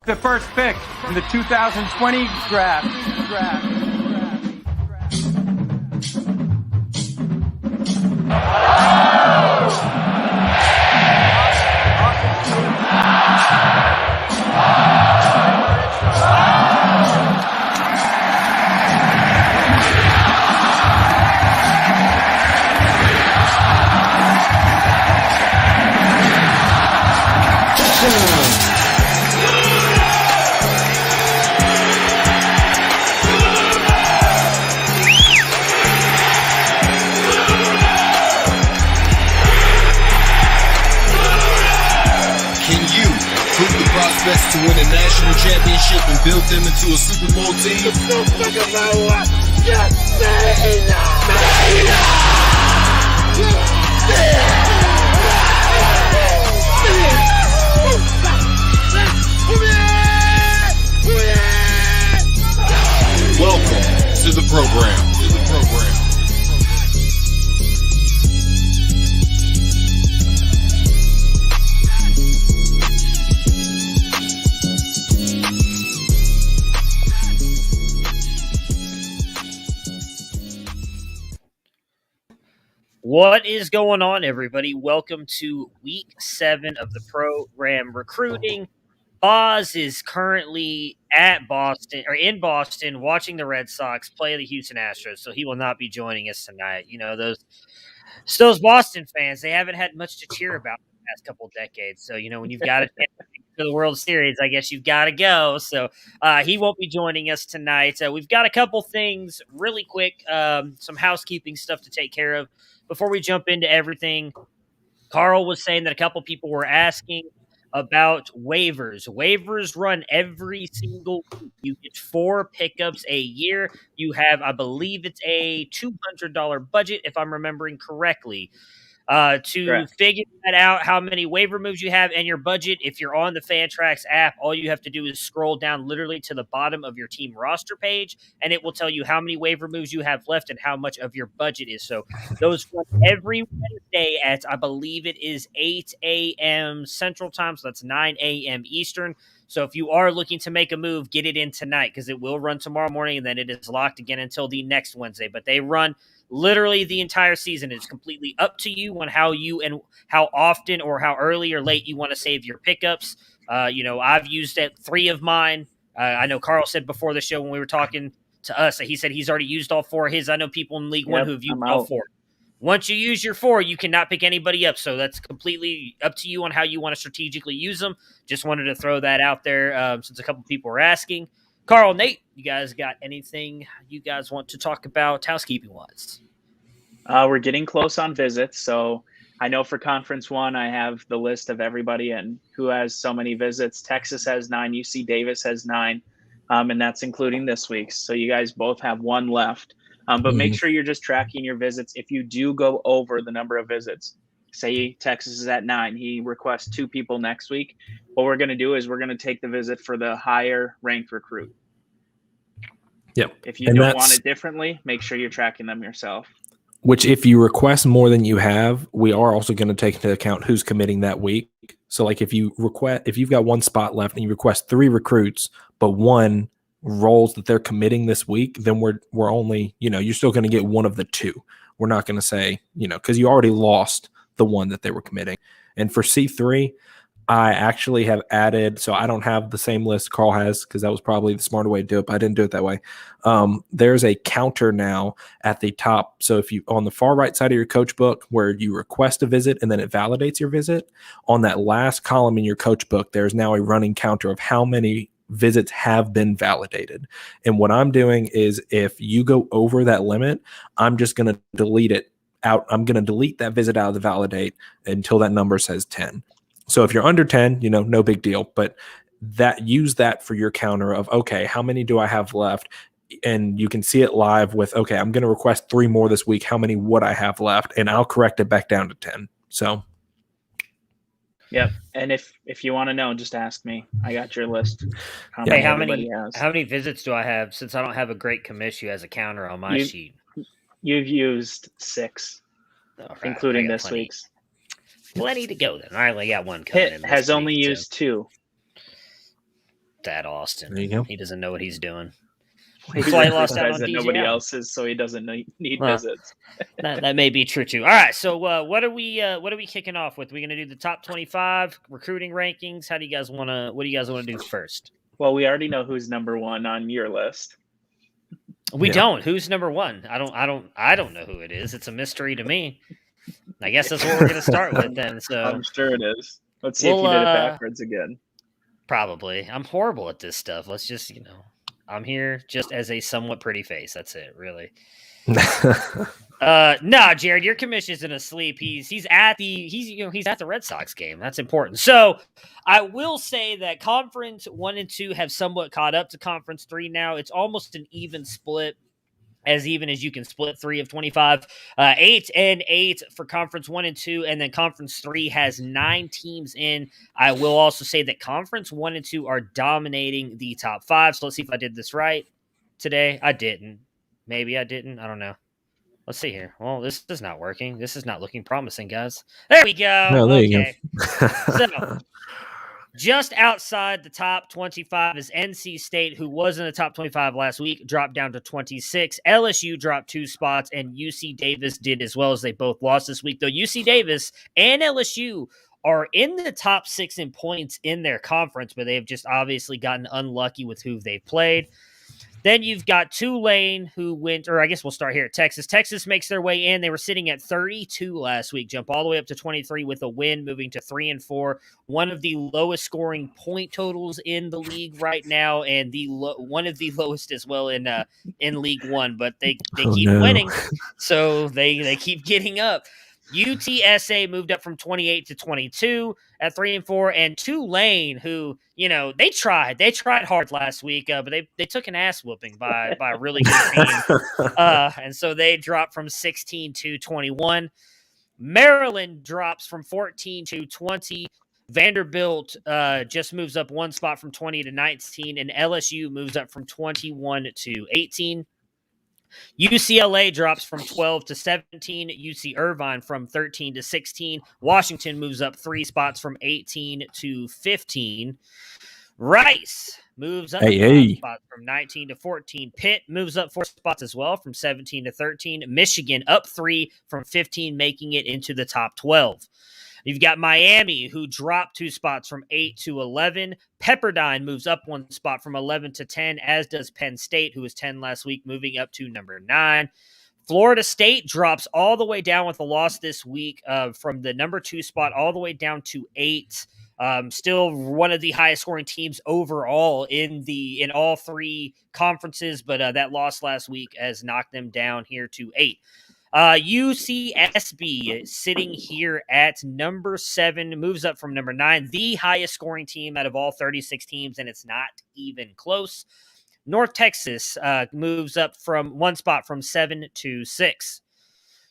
The first pick in the 2020 draft. To win a national championship and build them into a Super Bowl team. Welcome to the program. What is going on, everybody? Welcome to week 7 of the program recruiting. Boz is currently in Boston watching the Red Sox play the Houston Astros, so he will not be joining us tonight. You know, those Boston fans, they haven't had much to cheer about in the past couple decades. So, you know, when you've got to to the World Series, I guess you've got to go. So he won't be joining us tonight. We've got a couple things really quick, some housekeeping stuff to take care of. Before we jump into everything, Carl was saying that a couple people were asking about waivers. Waivers run every single week. You get 4 pickups a year. You have, I believe it's a $200 budget, if I'm remembering correctly. To figure that out, how many waiver moves you have and your budget, if you're on the Fantrax app, all you have to do is scroll down literally to the bottom of your team roster page, and it will tell you how many waiver moves you have left and how much of your budget is. So those run every Wednesday at, I believe it is 8 a.m. Central Time, so that's 9 a.m. Eastern. So if you are looking to make a move, get it in tonight because it will run tomorrow morning, and then it is locked again until the next Wednesday. But they run literally the entire season. It's completely up to you on how often or how early or late you want to save your pickups. I've used 3 of mine. I know Carl said before the show when we were talking to us that he said he's already used all 4 of his. I know people in League One who've used all 4. Once you use your 4, you cannot pick anybody up. So that's completely up to you on how you want to strategically use them. Just wanted to throw that out there since a couple people were asking. Carl, Nate, you guys got anything you guys want to talk about housekeeping-wise? We're getting close on visits. So I know for Conference 1, I have the list of everybody and who has so many visits. Texas has 9. UC Davis has 9. And that's including this week's. So you guys both have 1 left. But make sure you're just tracking your visits. If you do go over the number of visits, say Texas is at 9, he requests 2 people next week. What we're going to do is we're going to take the visit for the higher ranked recruit. Yep. If you don't want it differently, make sure you're tracking them yourself. Which if you request more than you have, we are also going to take into account who's committing that week. So like if you've got 1 spot left and you request 3 recruits, but 1 roles that they're committing this week, then we're only, you're still going to get 1 of the 2. We're not going to say, because you already lost the 1 that they were committing. And for C3, I actually have added, so I don't have the same list Carl has because that was probably the smarter way to do it, but I didn't do it that way. There's a counter now at the top. So if you, on the far right side of your coach book where you request a visit and then it validates your visit, on that last column in your coach book, there's now a running counter of how many visits have been validated. And what I'm doing is if you go over that limit, I'm just going to delete it out. I'm going to delete that visit out of the validate until that number says 10. So if you're under 10, no big deal, but use that for your counter of, okay, how many do I have left? And you can see it live with, okay, I'm going to request 3 more this week. How many would I have left? And I'll correct it back down to 10. So. Yep. And if you want to know, just ask me. I got your list. How many visits do I have since I don't have a great commission as a counter on my sheet? You've used 6, including this week's. Plenty to go then. All right, I got 1 coming in. Has only used 2. that, Austin. There you go. He doesn't know what he's doing. He That's why he lost out says on that DJ nobody Allen. else is, so he doesn't need Well, visits. That may be true too. All right, so what are we kicking off with? We're gonna do the top 25 recruiting rankings. What do you guys want to do first? Well, we already know who's number one on your list. We don't. Who's number one? I don't know who it is. It's a mystery to me. I guess that's what we're gonna start with then. So I'm sure it is. Let's see if you did it backwards again. Probably. I'm horrible at this stuff. Let's just, I'm here just as a somewhat pretty face. That's it, really. No, Jared, your commission's in asleep. He's at the Red Sox game. That's important. So I will say that Conference 1 and 2 have somewhat caught up to Conference 3 now. It's almost an even split. As even as you can split 3 of 25, 8 and 8 for Conference 1 and 2, and then Conference 3 has 9 teams in. I will also say that Conference 1 and 2 are dominating the top 5. So let's see if I did this right today. I didn't. Maybe I didn't. I don't know. Let's see here. Well, this is not working. This is not looking promising, guys. There we go. No, there okay. you go. So just outside the top 25 is NC State, who was in the top 25 last week, dropped down to 26. LSU dropped 2 spots, and UC Davis did as well, as they both lost this week. Though UC Davis and LSU are in the top 6 in points in their conference, but they've just obviously gotten unlucky with who they've played. Then you've got Tulane, who went, or I guess we'll start here at Texas. Texas makes their way in. They were sitting at 32 last week, jump all the way up to 23 with a win, moving to 3-4. One of the lowest scoring point totals in the league right now, and one of the lowest as well in League One. But they keep winning, so they keep getting up. UTSA moved up from 28 to 22 at 3-4, and Tulane, who they tried hard last week, but they took an ass whooping by a really good team, and so they dropped from 16 to 21. Maryland drops from 14 to 20. Vanderbilt just moves up 1 spot from 20 to 19, and LSU moves up from 21 to 18. UCLA drops from 12 to 17. UC Irvine from 13 to 16. Washington moves up 3 spots from 18 to 15. Rice moves up 5 spots from 19 to 14. Pitt moves up 4 spots as well from 17 to 13. Michigan up 3 from 15, making it into the top 12. You've got Miami, who dropped 2 spots from 8 to 11. Pepperdine moves up 1 spot from 11 to 10, as does Penn State, who was 10 last week, moving up to number 9. Florida State drops all the way down with a loss this week from the number 2 spot all the way down to 8. Still one of the highest scoring teams overall in all 3 conferences, but that loss last week has knocked them down here to 8. UCSB sitting here at number 7, moves up from number 9, the highest scoring team out of all 36 teams, and it's not even close. North Texas moves up from 1 spot from 7 to 6.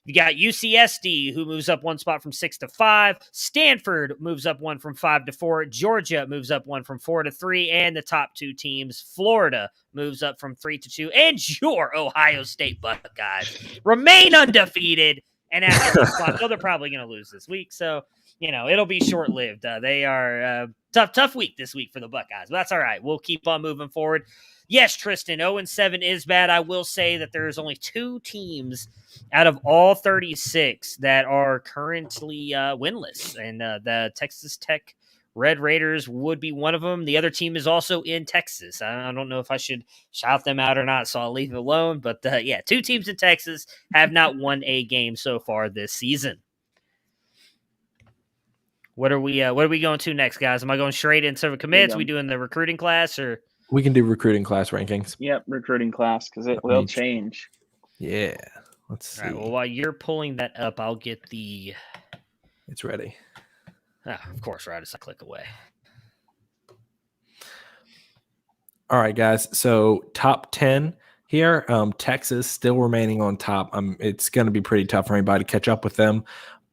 You got UCSD, who moves up 1 spot from 6 to 5. Stanford moves up 1 from 5 to 4. Georgia moves up 1 from 4 to 3. And the top 2 teams, Florida moves up from 3 to 2. And your Ohio State Buckeyes remain undefeated. And after this spot, they're probably going to lose this week. So, it'll be short-lived. They are tough week this week for the Buckeyes. But that's all right. We'll keep on moving forward. Yes, Tristan, 0-7 is bad. I will say that there's only 2 teams out of all 36 that are currently winless, and the Texas Tech Red Raiders would be one of them. The other team is also in Texas. I don't know if I should shout them out or not, so I'll leave it alone. But 2 teams in Texas have not won a game so far this season. What are we going to next, guys? Am I going straight into the commits? Are we doing the recruiting class, or? We can do recruiting class rankings. Yep, recruiting class, because it will change. Yeah. Let's see. All right, well, while you're pulling that up, I'll get the... It's ready. Of course, right as I click away. All right, guys. So top 10 here. Texas still remaining on top. It's going to be pretty tough for anybody to catch up with them.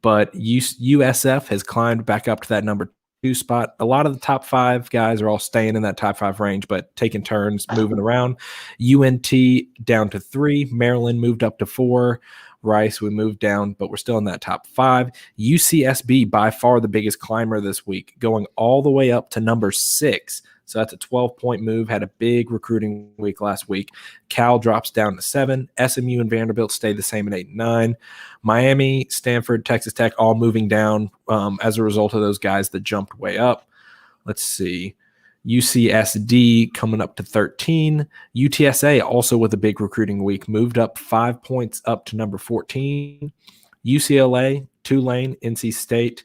But USF has climbed back up to that number 2 spot. A lot of the top 5 guys are all staying in that top 5 range, but taking turns moving around. UNT down to 3. Maryland moved up to 4. Rice, we moved down, but we're still in that top 5. UCSB, by far the biggest climber this week, going all the way up to number 6. So that's a 12-point move. Had a big recruiting week last week. Cal drops down to 7. SMU and Vanderbilt stayed the same at 8 and 9. Miami, Stanford, Texas Tech all moving down as a result of those guys that jumped way up. Let's see. UCSD coming up to 13. UTSA also with a big recruiting week moved up 5 points up to number 14. UCLA, Tulane, NC State,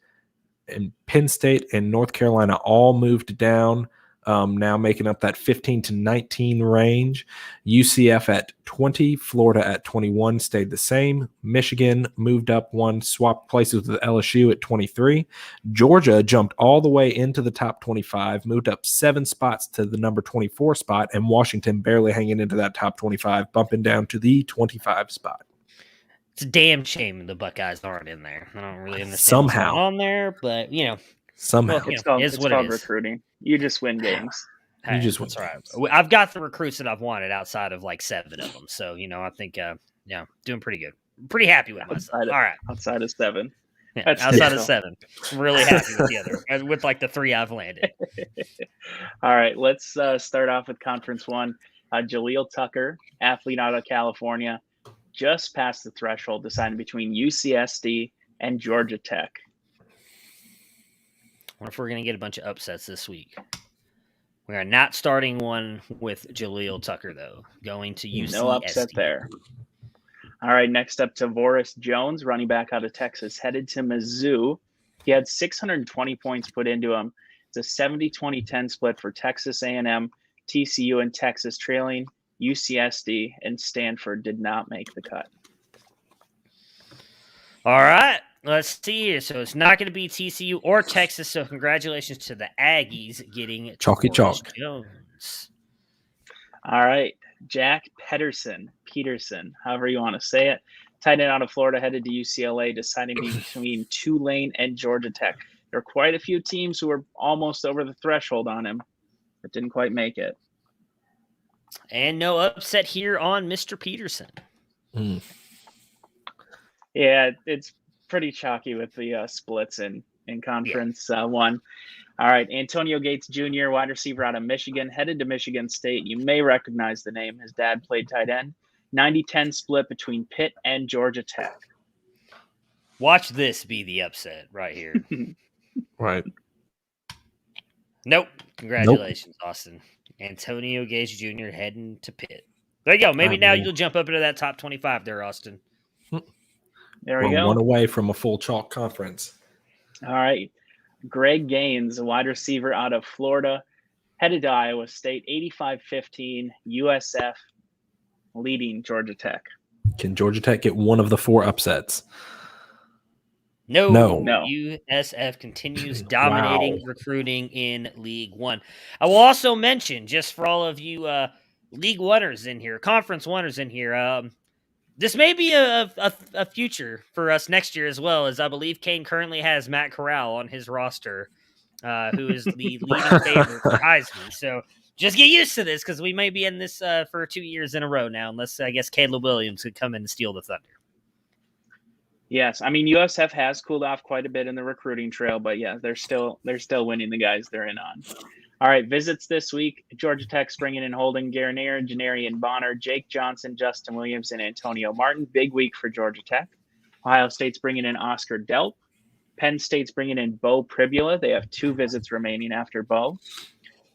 and Penn State and North Carolina all moved down, now making up that 15 to 19 range. UCF at 20, Florida at 21 stayed the same. Michigan moved up 1, swapped places with LSU at 23. Georgia jumped all the way into the top 25, moved up 7 spots to the number 24 spot, and Washington barely hanging into that top 25, bumping down to the 25 spot. It's a damn shame the Buckeyes aren't in there. I don't really understand Somehow what's going on there, but somehow well, It's called it is. recruiting. You just win games. Hey, You just that's win right. I've got the recruits that I've wanted outside of like 7 of them. So, I think, doing pretty good. Pretty happy with myself. All right. Outside of 7. Yeah, That's outside good. of 7. I'm really happy with the other, with like the 3 I've landed. All right, let's start off with Conference 1. Jaleel Tucker, athlete out of California, just passed the threshold, deciding between UCSD and Georgia Tech. I wonder if we're going to get a bunch of upsets this week. We are not starting one with Jaleel Tucker, though. Going to UCSD. No upset there. All right, next up, Tavoris Jones, running back out of Texas, headed to Mizzou. He had 620 points put into him. It's a 70-20-10 split for Texas A&M, TCU, and Texas, trailing UCSD, and Stanford did not make the cut. All right, let's see here. So it's not going to be TCU or Texas. So congratulations to the Aggies getting Chalky Tavoris chalk. Jones. All right, Jack Peterson, however you want to say it, tight end out of Florida, headed to UCLA, deciding between Tulane and Georgia Tech. There are quite a few teams who were almost over the threshold on him, but didn't quite make it. And no upset here on Mr. Peterson. Yeah, it's pretty chalky with the splits in Conference 1. All right, Antonio Gates Jr., wide receiver out of Michigan, headed to Michigan State. You may recognize the name. His dad played tight end. 90-10 split between Pitt and Georgia Tech. Watch this be the upset right here. Right. Nope. Congratulations, Austin. Antonio Gates Jr. heading to Pitt. There you go. Maybe now you'll jump up into that top 25 there, Austin. There we We're go. 1 away from a full chalk conference. All right. Greg Gaines, a wide receiver out of Florida, headed to Iowa State, 85-15, USF leading Georgia Tech. Can Georgia Tech get one of the 4 upsets? No. No. USF continues dominating recruiting in League One. I will also mention, just for all of you League Oneers in here, Conference Oneers in here, this may be a future for us next year as well, as I believe Kane currently has Matt Corral on his roster, who is the leading favorite for Heisman. So just get used to this, because we may be in this for 2 years in a row now, unless I guess Caleb Williams could come in and steal the thunder. Yes, I mean USF has cooled off quite a bit in the recruiting trail, but yeah, they're still winning the guys they're in on. All right, visits this week. Georgia Tech's bringing in Holden Garnier, Janarian Bonner, Jake Johnson, Justin Williams, and Antonio Martin. Big week for Georgia Tech. Ohio State's bringing in Oscar Delp. Penn State's bringing in Bo Pribula. They have 2 visits remaining after Bo.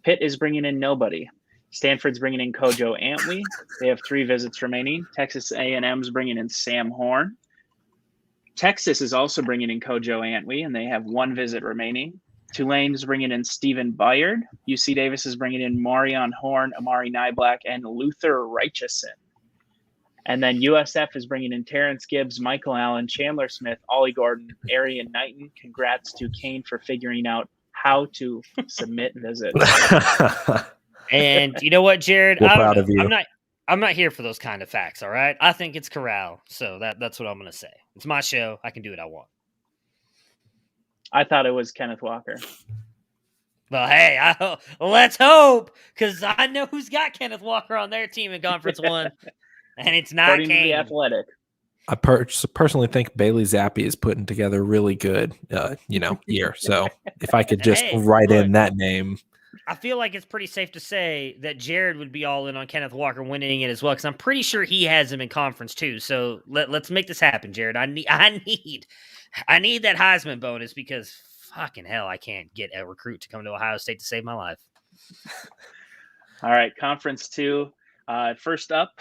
Pitt is bringing in nobody. Stanford's bringing in Kojo Antwi. They have 3 visits remaining. Texas A&M's bringing in Sam Horn. Texas is also bringing in Kojo Antwi, and they have 1 visit remaining. Tulane's bringing in Stephen Byard. UC Davis is bringing in Marion Horn, Amari Nyblack, and Luther Reichison. And then USF is bringing in Terrence Gibbs, Michael Allen, Chandler Smith, Ollie Gordon, Arian Knighton. Congrats to Kane for figuring out how to submit visits. And you know what, Jared? We're proud of you. I'm not here for those kind of facts, all right? I think it's Corral, so that's what I'm going to say. It's my show. I can do what I want. I thought it was Kenneth Walker. Well, hey, let's hope, because I know who's got Kenneth Walker on their team in Conference 1, and it's not According to Kane. the Athletic. I personally think Bailey Zappi is putting together really good, year. So if I could just write in that name, I feel like it's pretty safe to say that Jared would be all in on Kenneth Walker winning it as well, because I'm pretty sure he has him in conference too. So let's make this happen, Jared. I need that Heisman bonus because fucking hell, I can't get a recruit to come to Ohio State to save my life. All right, Conference 2. First up,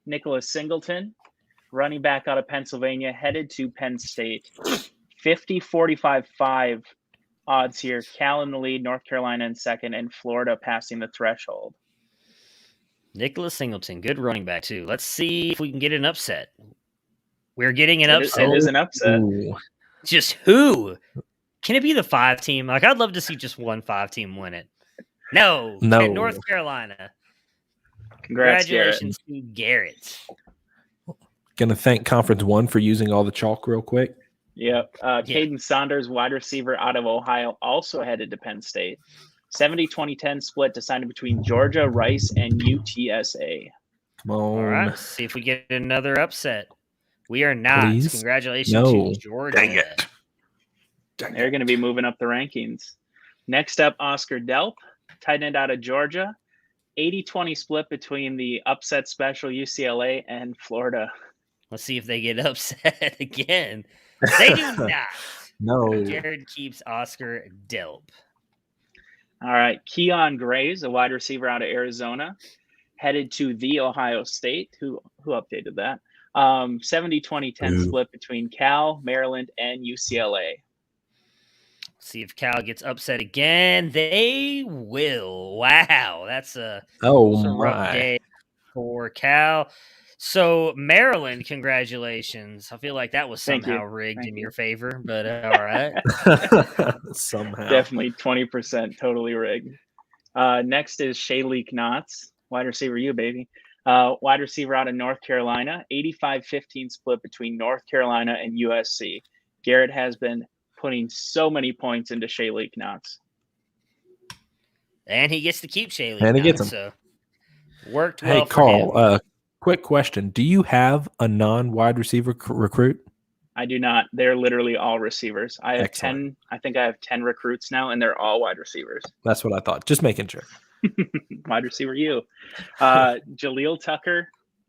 Nicholas Singleton, running back out of Pennsylvania, headed to Penn State. 50-45-5 odds here. Cal in the lead, North Carolina in second, and Florida passing the threshold. Nicholas Singleton, good running back too. Let's see if we can get an upset. We're getting an upset. It is an upset. Ooh. Just who? Can it be the 5 team? Like, I'd love to see just one 5 team win it. No. North Carolina. Congratulations to Garrett. Gonna thank Conference 1 for using all the chalk real quick. Yep. Caden Saunders, wide receiver out of Ohio, also headed to Penn State. 70-20-10 split decided between Georgia, Rice, and UTSA. Come on. All right. Let's see if we get another upset. We are not. Please? Congratulations to Georgia. Dang it. They're going to be moving up the rankings. Next up, Oscar Delp, tight end out of Georgia. 80-20 split between the upset special UCLA and Florida. Let's see if they get upset again. They do not. No. Jared keeps Oscar Delp. All right. Keon Graves, a wide receiver out of Arizona, headed to the Ohio State. Who updated that? 70-20-10 split between Cal, Maryland, and UCLA. See if Cal gets upset again. They will. Wow. That's a rough day for Cal. So, Maryland, congratulations. I feel like that was somehow rigged in your favor, but all right. Somehow. Definitely 20% totally rigged. Next is Shaylee Knotts, wide receiver, you baby. Wide receiver out of North Carolina, 85-15 split between North Carolina and USC. Garrett has been putting so many points into Shaylee Knotts. And he gets to keep Shaylee. And he gets him. So worked well. Hey, Carl, quick question. Do you have a non-wide receiver recruit? I do not. They're literally all receivers. I have 10. I think I have 10 recruits now, and they're all wide receivers. That's what I thought. Just making sure. Wide receiver, you. Jaleel Tucker,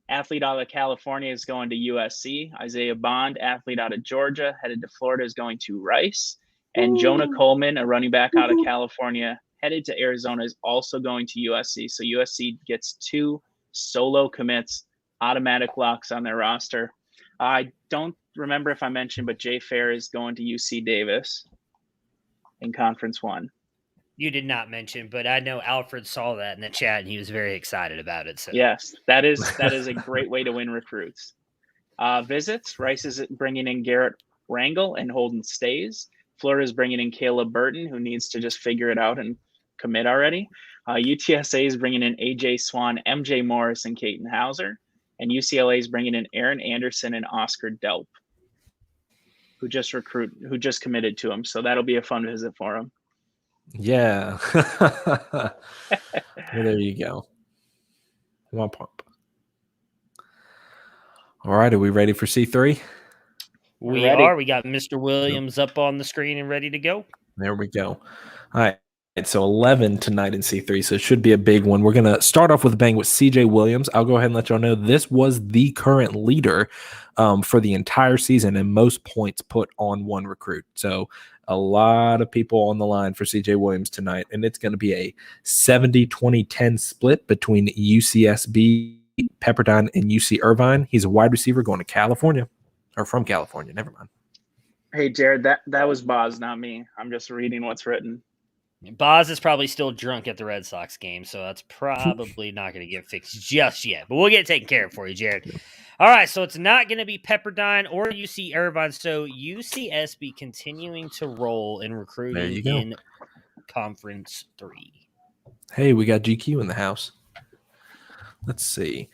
athlete out of California, is going to USC. Isaiah Bond, athlete out of Georgia, headed to Florida, is going to Rice. And Jonah Coleman, a running back out of California, headed to Arizona, is also going to USC. So USC gets 2 solo commits, automatic locks on their roster. I don't remember if I mentioned, but Jay Fair is going to UC Davis in Conference 1. You did not mention, but I know Alfred saw that in the chat and he was very excited about it. So yes, that is a great way to win recruits. Visits, Rice is bringing in Garrett Rangel and Holden Stays. Florida is bringing in Caleb Burton, who needs to just figure it out and commit already. UTSA is bringing in AJ Swan, MJ Morris, and Caton Hauser. And UCLA is bringing in Aaron Anderson and Oscar Delp, who just committed to him. So that'll be a fun visit for him. Yeah. Well, there you go. One pump. All right. Are we ready for C3? We are. We got Mr. Williams up on the screen and ready to go. There we go. All right. So 11 tonight in C3, so it should be a big one. We're going to start off with a bang with CJ Williams. I'll go ahead and let y'all know this was the current leader for the entire season and most points put on one recruit. So a lot of people on the line for CJ Williams tonight, and it's going to be a 70-20-10 split between UCSB, Pepperdine, and UC Irvine. He's a wide receiver going to California, or from California. Never mind. Hey, Jared, that was Boz, not me. I'm just reading what's written. Boz is probably still drunk at the Red Sox game, so that's probably not going to get fixed just yet. But we'll get it taken care of for you, Jared. All right, so it's not going to be Pepperdine or UC Irvine. So UCSB continuing to roll in recruiting in Conference 3. Hey, we got GQ in the house. Let's see.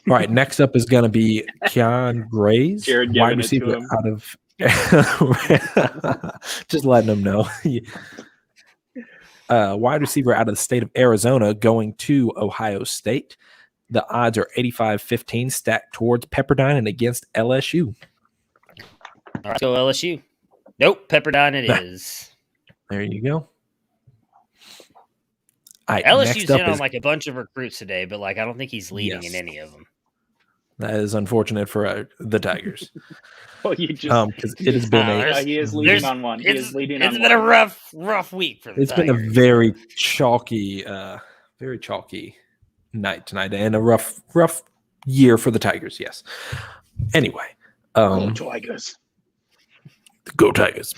All right, next up is going to be Keon Grays, wide receiver out of – just letting them know. Wide receiver out of the state of Arizona going to Ohio State. The odds are 85-15 stacked towards Pepperdine and against LSU. All right, go LSU. Nope, Pepperdine it is. There you go. All right, LSU's next up in on is like a bunch of recruits today, but like I don't think he's leading in Yes. any of them. that is unfortunate for the Tigers. Well, you just Because it has been he is leading on one. He is leading on It's one. been a rough week for the it's been a Tigers. very chalky night tonight, and a rough year for the Tigers. Yes. Anyway, Tigers. go Tigers.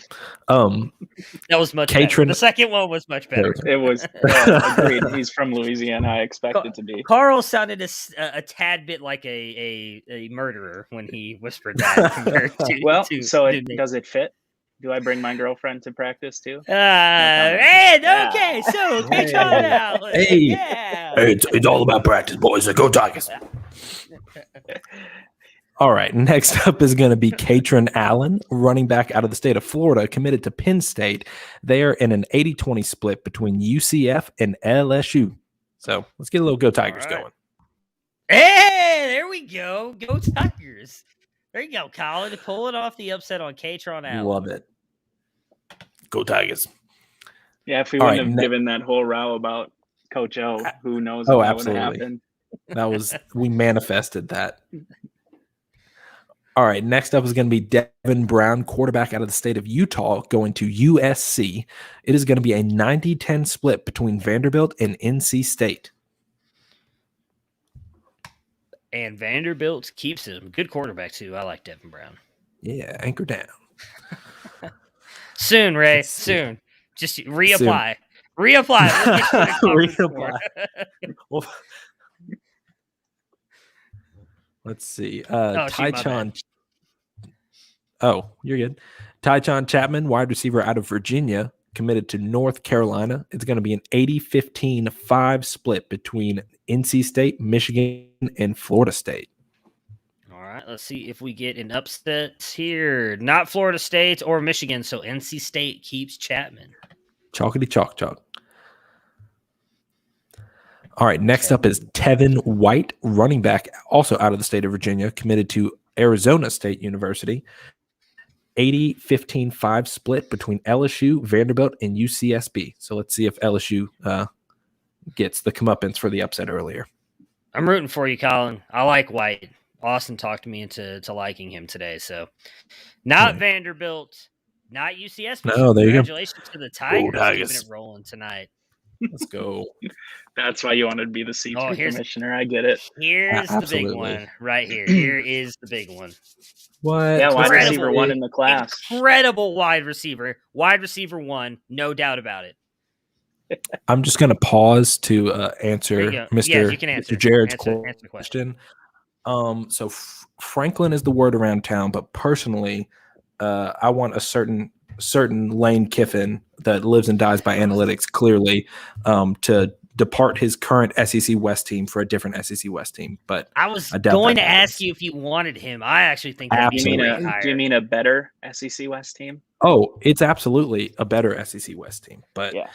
That was much Katrin- better. The second one was much better. It was agreed. He's from Louisiana. I expected to be. Carl sounded a tad bit like a murderer when he whispered that. Compared to, Well, to so to Nick. does it fit? Do I bring my girlfriend to practice too? And okay, so Katrin Allen. Hey. Yeah. It's all about practice, boys. So go Tigers. All right, next up is going to be Katrin Allen, running back out of the state of Florida, committed to Penn State. They are in an 80-20 split between UCF and LSU. So let's get a little Go Tigers going. Hey, there we go. Go Tigers. There you go, Colin. Pulling off the upset on Katrin Allen. Love it. Go Tigers. Yeah, if we All wouldn't right, have given that whole row about Coach O, who knows Oh, if that absolutely. would have happened. We manifested that. All right, next up is going to be Devon Brown, quarterback out of the state of Utah, going to USC. It is going to be a 90-10 split between Vanderbilt and NC State. And Vanderbilt keeps him. Good quarterback, too. I like Devon Brown. Yeah, anchor down. Soon, Ray. Soon. Just reapply. Reapply. We'll get you to conference Reapply. board. Well, let's see. shoot, my Tychon. Oh, you're good. Tychon Chapman, wide receiver out of Virginia, committed to North Carolina. It's going to be an 80-15-5 split between NC State, Michigan, and Florida State. All right, let's see if we get an upset here. Not Florida State or Michigan, so NC State keeps Chapman. Chalkity chalk chalk. All right, next up is Tevin White, running back, also out of the state of Virginia, committed to Arizona State University. 80-15-5 split between LSU, Vanderbilt, and UCSB. So let's see if LSU gets the comeuppance for the upset earlier. I'm rooting for you, Colin. I like White. Austin talked me into liking him today. So not Vanderbilt, not UCSB. No, there you go. Congratulations to the Tigers, Tigers. keeping it rolling tonight. Let's go. That's why you wanted to be the C3 here's- commissioner. I get it. Here's the big Absolutely. one right here. Here is the big one. What? Yeah, wide Incredible. receiver one in the class. Incredible wide receiver. Wide receiver one, no doubt about it. I'm just going to pause to There answer you go. Mr. Yes, you can answer. Mr. Jared's Answer the question. question. So Franklin is the word around town, but personally, I want a certain Lane Kiffin that lives and dies by analytics clearly to depart his current SEC West team for a different SEC West team. But I was I doubt going that to happens. ask you if you wanted him. I actually think that'd Do be you a mean great hire. do you mean a better SEC West team? Oh, it's absolutely a better SEC West team. But Yeah.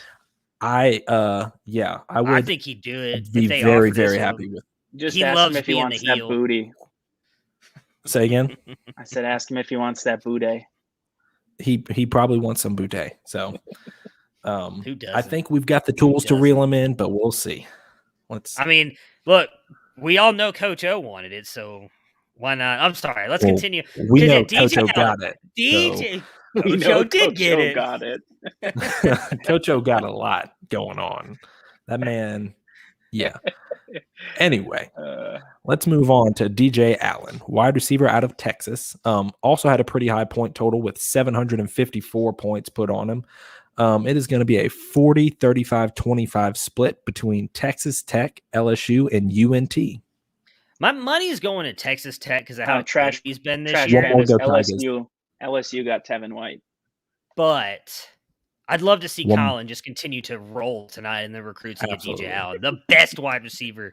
I would I think he'd do it. be if they very, offered very this happy one. with. Just He ask loves him if he being wants the that heel. booty. Say again. I said ask him if he wants that booty. He probably wants some boutte. So Who doesn't? I think we've got the tools to reel him in, but we'll see. I mean, look, we all know Coach O wanted it, so why not? I'm sorry. Let's Well, continue. we 'Cause know DJ Coach O Allen- got it. DJ We Coach know O did Coach get O it. got it. Coach O got a lot going on. That man, yeah. Anyway, let's move on to DJ Allen, wide receiver out of Texas. Also had a pretty high point total with 754 points put on him. It is going to be a 40-35-25 split between Texas Tech, LSU, and UNT. My money's going to Texas Tech because of how trash- he's been this Trash year. One more can is go LSU got Tevin White. But I'd love to see One- Colin just continue to roll tonight in the recruits and get Absolutely. DJ Allen, the best wide receiver.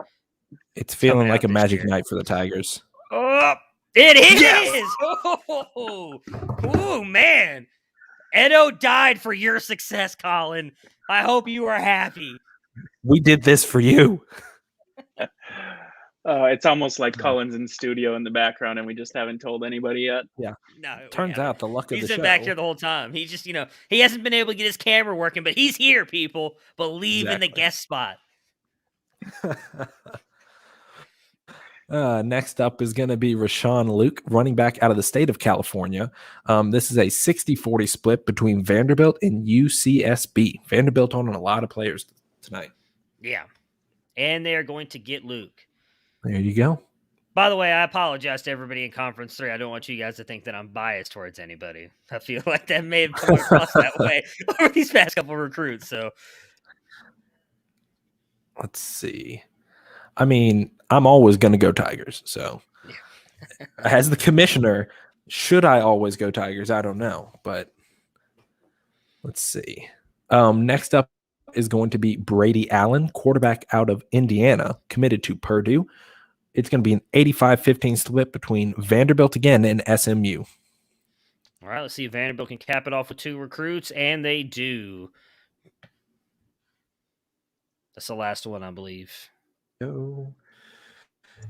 It's feeling Coming like out a this magic year. night for the Tigers. Oh, it is! Yes! Oh, man. Edo died for your success, Colin. I hope you are happy. We did this for you. It's almost like Cullen's in studio in the background, and we just haven't told anybody yet. Yeah. No, Turns out the luck of the he's show. been back here the whole time. He just, he hasn't been able to get his camera working, but he's here, people. Believe in the guest spot. Next up is going to be Rashaan Luke, running back out of the state of California. This is a 60-40 split between Vanderbilt and UCSB. Vanderbilt owning a lot of players tonight. Yeah. And they are going to get Luke. There you go. By the way, I apologize to everybody in Conference 3. I don't want you guys to think that I'm biased towards anybody. I feel like that may have come across that way over these past couple recruits. So let's see. I mean, I'm always going to go Tigers. So as the commissioner, should I always go Tigers? I don't know. But let's see. Next up is going to be Brady Allen, quarterback out of Indiana, committed to Purdue. It's going to be an 85-15 split between Vanderbilt again and SMU. All right, let's see if Vanderbilt can cap it off with 2 recruits, and they do. That's the last one, I believe. Oh.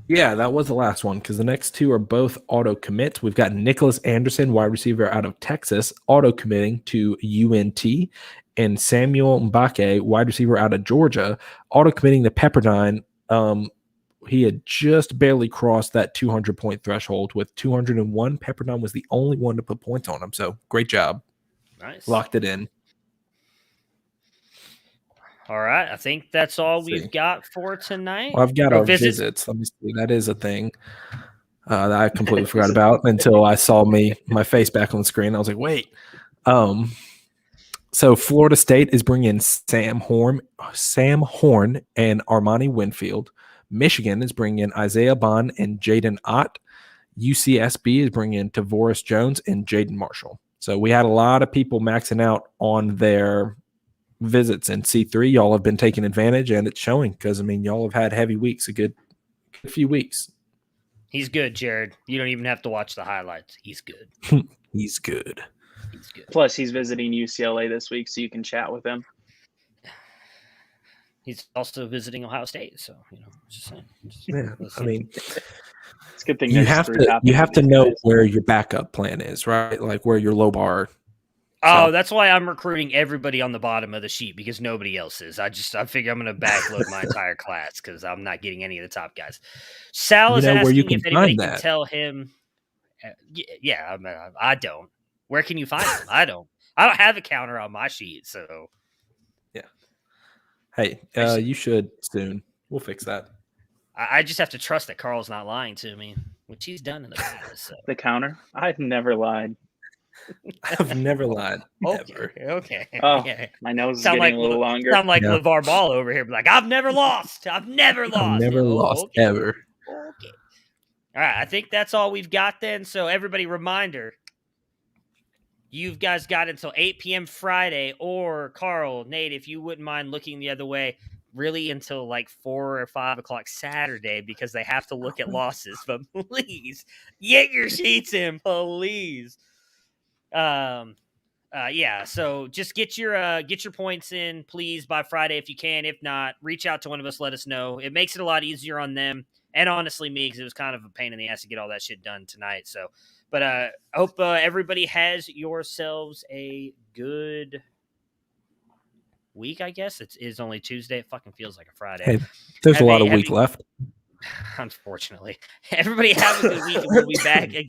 Yeah, that was the last one because the next 2 are both auto commits. We've got Nicholas Anderson, wide receiver out of Texas, auto committing to UNT, and Samuel Mbake, wide receiver out of Georgia, auto committing to Pepperdine. He had just barely crossed that 200-point threshold with 201. Pepperdine was the only one to put points on him. So great job. Nice. Locked it in. All right. I think that's all we've got for tonight. Well, I've got our visits. Let me see. That is a thing that I completely forgot about until I saw my face back on the screen. I was like, wait. So Florida State is bringing Sam Horn and Armani Winfield. Michigan is bringing in Isaiah Bond and Jaden Ott. UCSB is bringing in Tavoris Jones and Jaden Marshall. So we had a lot of people maxing out on their visits in C3. Y'all have been taking advantage, and it's showing because, y'all have had heavy weeks, a good few weeks. He's good, Jared. You don't even have to watch the highlights. He's good. He's good. He's good. Plus, he's visiting UCLA this week, so you can chat with him. He's also visiting Ohio State, so just saying. It's a good thing you have to know where your backup plan is, right? Like where your low bar. Oh, that's why I'm recruiting everybody on the bottom of the sheet because nobody else is. I figure I'm going to backload my entire class because I'm not getting any of the top guys. Sal is asking if anybody can tell him. Yeah, I don't. Where can you find him? I don't have a counter on my sheet, so. Hey, you should soon. We'll fix that. I just have to trust that Carl's not lying to me, which he's done in the past. So. The counter? I've never lied. I've never lied. Ever. Okay. Oh, yeah. My nose is getting a little longer. Sound like LeVar Ball over here. Like, I've never lost. I've never lost. Ever. Okay. All right. I think that's all we've got then. So, everybody, reminder. You guys got until 8 p.m. Friday, or Carl, Nate, if you wouldn't mind looking the other way, really until like 4 or 5 o'clock Saturday because they have to look at losses. But please get your sheets in, please. So just get your points in, please, by Friday if you can. If not, reach out to one of us. Let us know. It makes it a lot easier on them and honestly me because it was kind of a pain in the ass to get all that shit done tonight. So. But I hope everybody has yourselves a good week, I guess. It is only Tuesday. It fucking feels like a Friday. Hey, there's a lot of week left. Unfortunately. Everybody have a good week, and we'll be back again.